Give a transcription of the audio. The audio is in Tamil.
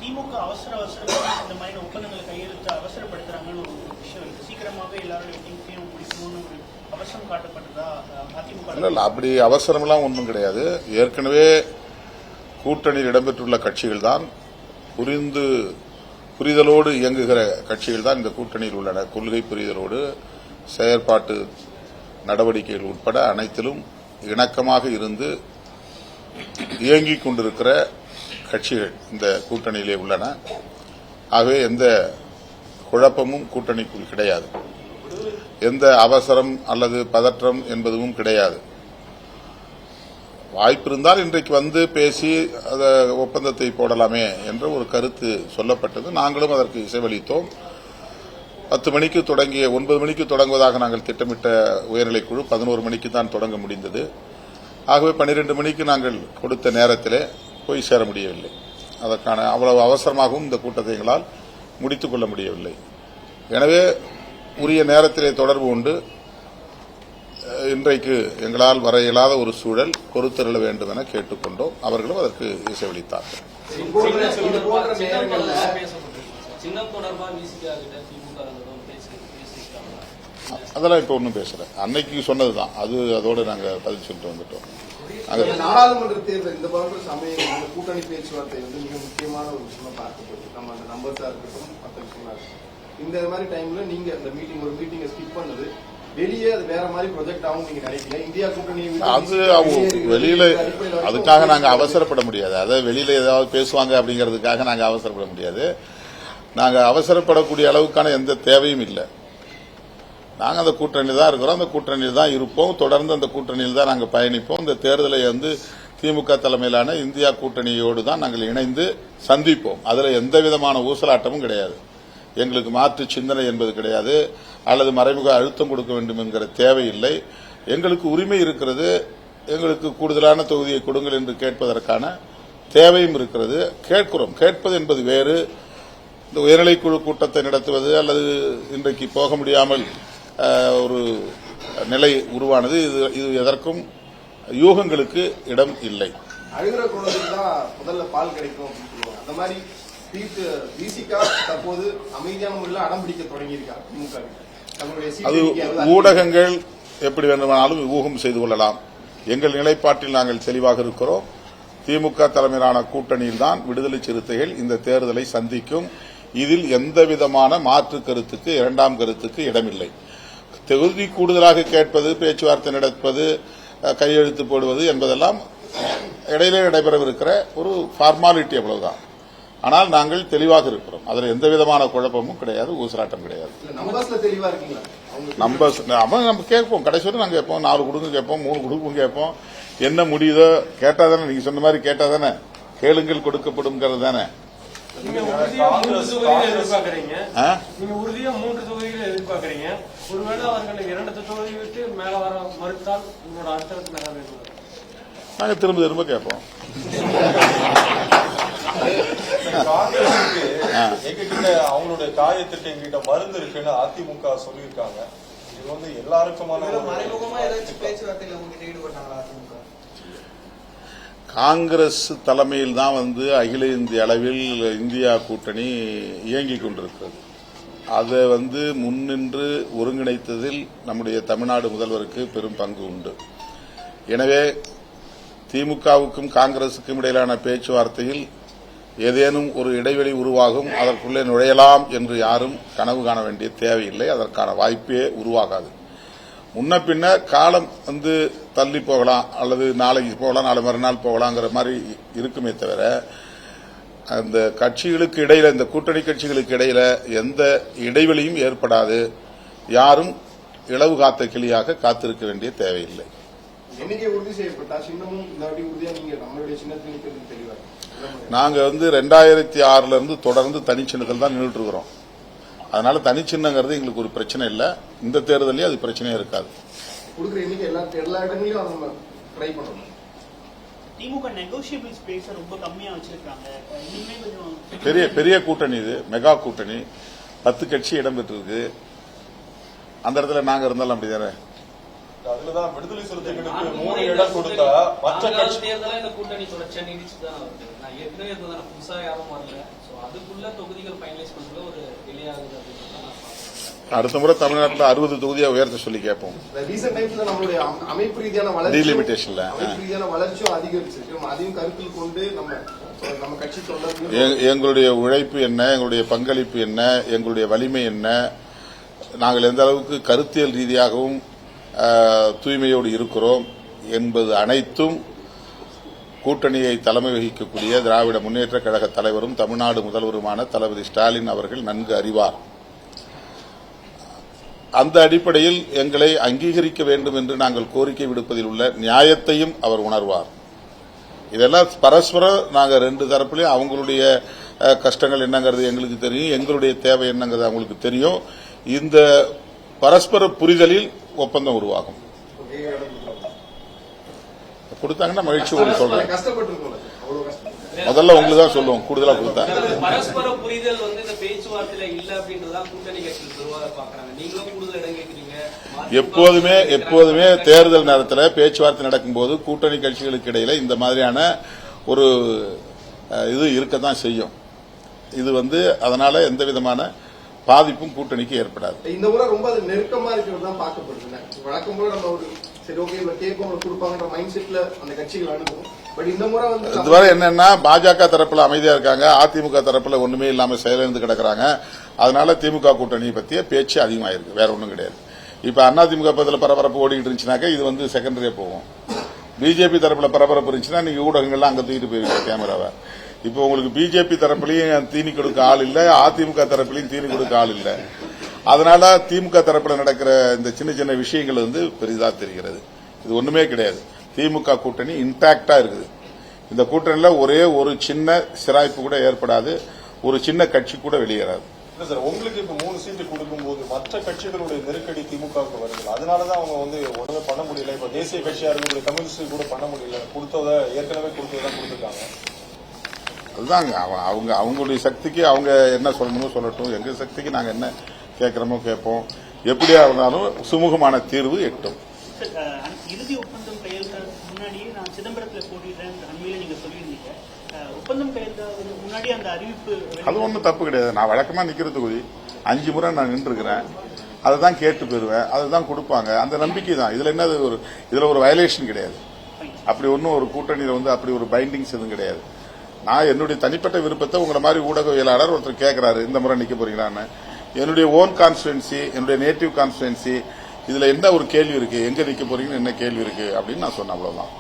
திமுக அவசரமா இந்த மாதிரி ஒப்பந்தங்களை கையெழுத்து அவசரப்படுத்துறாங்கன்னு ஒரு விஷயம் இருக்கு. சீக்கிரமாவே எல்லாரும் முடிக்கணும்னு ஒரு அவசரம் காட்டப்பட்டதா அதிமுக? இல்ல, அப்படி அவசரம்லாம் ஒன்றும் கிடையாது. ஏற்கனவே கூட்டணியில் இடம்பெற்றுள்ள கட்சிகள் தான் புரிதலோடு இயங்குகிற கட்சிகள் தான் இந்த கூட்டணியில் உள்ளன. கொள்கை புரிதலோடு செயற்பாட்டு நடவடிக்கைகள் உட்பட அனைத்திலும் இணக்கமாக இருந்து இயங்கிக் கொண்டிருக்கிற கட்சிகள் இந்த கூட்டணியிலே உள்ளன. ஆகவே எந்த குழப்பமும் கூட்டணிக்குள் கிடையாது. எந்த அவசரம் அல்லது பதற்றம் என்பதும் கிடையாது. வாய்ப்பு இருந்தால் இன்றைக்கு வந்து பேசி அந்த ஒப்பந்தத்தை போடலாமே என்ற ஒரு கருத்து சொல்லப்பட்டது. நாங்களும் அதற்கு இசைவளித்தோம். 10 மணிக்கு தொடங்கிய 9 மணிக்கு தொடங்குவதாக நாங்கள் திட்டமிட்ட உயர்நிலைக்குழு 11 மணிக்கு தான் தொடங்க முடிந்தது. ஆகவே 12 மணிக்கு நாங்கள் கொடுத்த நேரத்திலே போய் சேர முடியவில்லை. அதற்கான அவ்வளவு அவசரமாகவும் இந்த கூட்டத்தை எங்களால் முடித்துக் கொள்ள முடியவில்லை. எனவே உரிய நேரத்திலே தொடர்பு கொண்டு இன்றைக்கு எங்களால் வர இயலாத ஒரு சூழல் பொறுத்தருள வேண்டும் என கேட்டுக்கொண்டோம். அவர்களும் அதற்கு இசைவளித்தார்கள். அதெல்லாம் இப்ப ஒன்றும் பேசல. அன்னைக்கு சொன்னதுதான் அது. அதோடு நாங்க பதில் சொல்லிட்டு வந்துட்டோம். நாடாளுமன்ற தேர்தல் இந்த போன்ற சமயங்கள் கூட்டணி பேச்சுவார்த்தை மிக முக்கியமான ஒரு விஷயமா பார்க்கப்படுது. நம்ம அந்த நம்பர்ஸா இருக்கட்டும், மற்ற விஷயமா இருக்கட்டும். இந்த மாதிரி டைம்ல நீங்க அந்த ஒரு மீட்டிங்கை ஸ்கிப் பண்ணது வெளியே அது வேற மாதிரி ப்ரொஜெக்ட் ஆகும் நீங்க நினைக்கல? இந்தியா கூட்டணி அது வெளியில அதுக்காக நாங்க அவசரப்பட முடியாது. அதாவது வெளியில ஏதாவது பேசுவாங்க அப்படிங்கறதுக்காக நாங்க அவசரப்பட முடியாது. நாங்க அவசரப்படக்கூடிய அளவுக்கான எந்த தேவையும் இல்லை. நாங்க அந்த கூட்டணியில் தான் இருக்கிறோம், அந்த கூட்டணியில் தான் இருப்போம், தொடர்ந்து அந்த கூட்டணியில் தான் நாங்கள் பயணிப்போம். இந்த தேர்தலை திமுக தலைமையிலான இந்தியா கூட்டணியோடு தான் நாங்கள் இணைந்து சந்திப்போம். அதுல எந்த விதமான ஊசலாட்டமும் கிடையாது. எங்களுக்கு மாற்று சிந்தனை என்பது கிடையாது, அல்லது மறைமுக அழுத்தம் கொடுக்க வேண்டும் என்கிற தேவையில்லை. எங்களுக்கு உரிமை இருக்கிறது. எங்களுக்கு கூடுதலான தொகுதியை கொடுங்கள் என்று கேட்பதற்கான தேவையும் இருக்கிறது. கேட்கிறோம். கேட்பது என்பது வேறு. இந்த உயர்நிலைக்குழு கூட்டத்தை நடத்துவது அல்லது இன்றைக்கு போக முடியாமல் ஒரு நிலை உருவானது. இது எதற்கும் யூகங்களுக்கு இடம் இல்லை. அழுகிற குழந்தைக்கு தான் முதல்ல பால் கிடைக்கும் அப்படின்னு சொல்லுவாங்க. அந்த மாதிரி தற்போது அமைதியான முறையில் அடம் பிடிக்க தொடங்கியிருக்காங்க. அது ஊடகங்கள் எப்படி வேண்டுமானாலும் ஊகம் செய்து கொள்ளலாம். எங்கள் நிலைப்பாட்டில் நாங்கள் தெளிவாக இருக்கிறோம். திமுக தலைமையிலான கூட்டணியில் தான் விடுதலை சிறுத்தைகள் இந்த தேர்தலை சந்திக்கும். இதில் எந்தவிதமான மாற்று கருத்துக்கு, இரண்டாம் கருத்துக்கு இடமில்லை. தொகுதி கூடுதலாக கேட்பது, பேச்சுவார்த்தை நடப்பது, கையெழுத்து போடுவது என்பதெல்லாம் இடையிலே நடைபெறவிருக்கிற ஒரு ஃபார்மாலிட்டி, அவ்வளவுதான். ஆனால் நாங்கள் தெளிவாக இருக்கிறோம். அதில் எந்த விதமான குழப்பமும் கிடையாது, ஊசலாட்டம் கிடையாது. நம்ம கேட்போம். கடைசி வரை நாங்கள் கேட்போம். 4 குடுங்க கேட்போம், 3 குடும்பம் கேட்போம். என்ன முடியுதோ கேட்டாதானே, நீங்க சொன்ன மாதிரி கேட்டாதானே, கேளுங்கள் கொடுக்கப்படும் தானே. நீங்க உறுதியா 3 தொகுதிகளை எதிர்பார்க்கறீங்க. ஒருவேளை அவர்கள் 2 தொகுதி விட்டு மேல வர மறுத்தால் உங்களோட அடுத்த நகர்வு நாங்க திரும்ப திரும்ப கேட்போம். எங்ககிட்ட அவங்களுடைய காயத்திட்ட எங்ககிட்ட மருந்து இருக்குன்னு அதிமுக சொல்லியிருக்காங்க. இது எல்லாருக்குமான காங்கிரஸ் தலைமையில் தான் அகில இந்திய அளவில் இந்தியா கூட்டணி இயங்கிக் கொண்டிருக்கிறது. அதை முன்னின்று ஒருங்கிணைத்ததில் நம்முடைய தமிழ்நாடு முதல்வருக்கு பெரும் பங்கு உண்டு. எனவே திமுகவுக்கும் காங்கிரசுக்கும் இடையிலான பேச்சுவார்த்தையில் ஏதேனும் ஒரு இடைவெளி உருவாகும், அதற்குள்ளே நுழையலாம் என்று யாரும் கனவு காண வேண்டிய தேவையில்லை. அதற்கான வாய்ப்பே உருவாகாது. முன்ன பின்ன காலம் தள்ளி போகலாம், அல்லது நாளைக்கு போகலாம், நாளை மறுநாள் போகலாங்கிற மாதிரி இருக்குமே தவிர அந்த கட்சிகளுக்கு இடையில, இந்த கூட்டணி கட்சிகளுக்கு இடையில எந்த இடைவெளியும் ஏற்படாது. யாரும் இளவு காத்த கிளியாக காத்திருக்க வேண்டிய தேவையில்லை. நாங்க 2006 இருந்து தொடர்ந்து தனிச்சின்னத்தில் தான் நின்றுட்டு இருக்கிறோம். அதனால தனிச்சின்னங்கிறது எங்களுக்கு ஒரு பிரச்சனை இல்லை. இந்த தேர்தலையும் அது பிரச்சனையா இருக்காது. பெரிய கூட்டணி, இது மெகா கூட்டணி, 10 கட்சி இடம்பெற்றிருக்கு. அந்த இடத்துல நாங்க இருந்தாலும் அப்படிதானே. அதுலதான் விடுதலை சிறுத்தைகளுக்கு 3 இடம் கொடுத்தா மற்ற கட்சி தேர்தலா இந்த கூட்டணி தொடர்ச்சியா நீடிச்சுதான் வருது. நான் ஏற்கனவே இருந்ததான புதுசா யாரும் வரல. சோ அதுக்குள்ள தொகுதிகள் ஃபைனலைஸ் பண்றதுல ஒரு டிலே ஆகுது அப்படின்னு நான் பாக்குறேன். அடுத்த முறை தமிழ்நாட்டில் 60 தொகுதியா உயர்த்த சொல்லி கேட்போம். ரீசெண்ட் டைம்ஸ்ல நம்மளுடைய அமைப்பு ரீதியான வளர்ச்சி டீலிமிட்டேஷன்ல அமைப்பு ரீதியான வளர்ச்சியும் அதிகரிச்சிருக்கு. அதையும் கருத்தில் கொண்டு நம்ம கட்சி தொண்டர்கள் எங்களுடைய உழைப்பு என்ன, எங்களுடைய பங்களிப்பு என்ன, எங்களுடைய வலிமை என்ன, நாங்கள் எந்த அளவுக்கு கருத்தியல் ரீதியாகவும் தூய்மையோடு இருக்கிறோம் என்பது அனைத்தும் கூட்டணியை தலைமை வகிக்கக்கூடிய திராவிட முன்னேற்ற கழக தலைவரும் தமிழ்நாடு முதல்வருமான தளபதி ஸ்டாலின் அவர்கள் நன்கு அறிவார். அந்த அடிப்படையில் எங்களை அங்கீகரிக்க வேண்டும் என்று நாங்கள் கோரிக்கை விடுப்பதில் உள்ள நியாயத்தையும் அவர் உணர்வார். இதெல்லாம் பரஸ்பரம் நாங்கள் 2 தரப்புலையும் அவங்களுடைய கஷ்டங்கள் என்னங்கிறது எங்களுக்கு தெரியும், எங்களுடைய தேவை என்னங்கிறது அவங்களுக்கு தெரியும். இந்த பரஸ்பர புரிதலில் ஒப்பந்தம் உருவாகும். கொடுத்தாங்கன்னா மகிழ்ச்சி ஒரு சொல்றேன். கஷ்டப்பட்டிருக்கோம், அவ்வளவு கஷ்டம். முதல்ல உங்களுக்கு தான் சொல்லுவோம், கூடுதலா கொடுத்தா பரஸ்பர புரிதல் இந்த பேச்சுவார்த்தையில இல்ல அப்படின்றதான் கூட்டணி கட்சிகள் பெருவாக பாக்குறாங்க. நீங்களும் கூடுதல் இடம் கேட்கிறீங்க. எப்போதுமே தேர்தல் நேரத்தில் பேச்சுவார்த்தை நடக்கும்போது கூட்டணி கட்சிகளுக்கு இடையில இந்த மாதிரியான ஒரு இது இருக்கத்தான் செய்யும். இது அதனால எந்த விதமான பாதிப்பும் கூட்டணிக்கு ஏற்படாது. இந்த முறை ரொம்ப அது நெருக்கமா இருக்கிறது தான் பார்க்கப்படுது. வழக்கம் போல நம்ம ஒரு சரி ஓகே கேட்போம் கொடுப்பாங்கன்ற மைண்ட் செட்ல அந்த கட்சிகள் அணுகும். பட் இந்த முறை இதுவரை என்னன்னா பாஜக தரப்புல அமைதியா இருக்காங்க, அதிமுக தரப்புல ஒண்ணுமே இல்லாம செயலிழந்து கிடக்குறாங்க. அதனால திமுக கூட்டணி பத்திய பேச்சு அதிகமாயிருக்கு, வேற ஒண்ணும் கிடையாது. இப்ப அதிமுக பத்தில பரபரப்பு ஓடிக்கிட்டு இருந்துச்சுனாக்கா இது செகண்டரியா போகும். பிஜேபி தரப்புல பரபரப்பு இருந்துச்சுன்னா நீங்க ஊடகங்கள்லாம் அங்க தூக்கிட்டு போயிருக்கீங்க கேமராவை. இப்போ உங்களுக்கு பிஜேபி தரப்புலையும் தீனி கொடுக்க ஆள் இல்ல, அதிமுக தரப்புலையும் தீனி கொடுக்க ஆள் இல்ல. அதனால திமுக தரப்புல நடக்கிற இந்த சின்ன சின்ன விஷயங்கள் பெரிதா தெரிகிறது. இது ஒண்ணுமே கிடையாது. திமுக கூட்டணி இன்டாக்டா இருக்குது. இந்த கூட்டணியில ஒரே ஒரு சின்ன சிராய்ப்பு கூட ஏற்படாது, ஒரு சின்ன கட்சி கூட வெளியேறாது. இல்ல சார், உங்களுக்கு இப்ப 3 சீட்டு கொடுக்கும்போது மற்ற கட்சிகளுடைய நெருக்கடி திமுகவுக்கு வருது. அதனாலதான் அவங்க ஒண்ணுமே பண்ண முடியல. இப்ப தேசிய கட்சியா இருக்கக்கூடிய கம்யூனிஸ்ட் கூட பண்ண முடியல. ஏற்கனவே கொடுத்ததான் கொடுத்துருக்காங்க. அதுதாங்க அவங்களுடைய சக்திக்கு அவங்க என்ன சொல்லணுமோ சொல்லட்டும். எங்க சக்திக்கு நாங்க என்ன கேட்கிறோமோ கேட்போம். எப்படியா இருந்தாலும் சுமூகமான தீர்வு எட்டும். இறுதி ஒப்பந்தம் கையெழுத்தாக்கு முன்னாடியே நான் சிதம்பரத்தில் போட்டிடுறேன் அண்மையில நீங்க சொல்லியிருந்தீங்க. ஒப்பந்தம் கையெழுத்தாக்கு முன்னாடி அந்த அறிவிப்பு அது ஒன்றும் தப்பு கிடையாது. நான் வழக்கமா நிக்கிற தொகுதி 5 முறை நான் நின்று இருக்கிறேன். அதை தான் கேட்டு போயிருவேன், அதை தான் கொடுப்பாங்க. அந்த நம்பிக்கை தான். இதுல என்ன இதுல ஒரு வயலேஷன் கிடையாது. அப்படி ஒன்றும் ஒரு கூட்டணியில அப்படி ஒரு பைண்டிங்ஸ் எதுவும் கிடையாது. நான் என்னுடைய தனிப்பட்ட விருப்பத்தை உங்களை மாதிரி ஊடகவியலாளர் ஒருத்தர் கேட்கிறாரு, இந்த முறை நிக்க போறீங்களான்னு. என்னுடைய ஓன் கான்ஸ்டிடுவன்சி, என்னுடைய நேட்டிவ் கான்ஸ்டிடுவன்சி, இதுல என்ன ஒரு கேள்வி இருக்கு, எங்க நிக்க போறீங்கன்னு என்ன கேள்வி இருக்கு அப்படின்னு நான் சொன்னேன், அவ்வளவுதான்.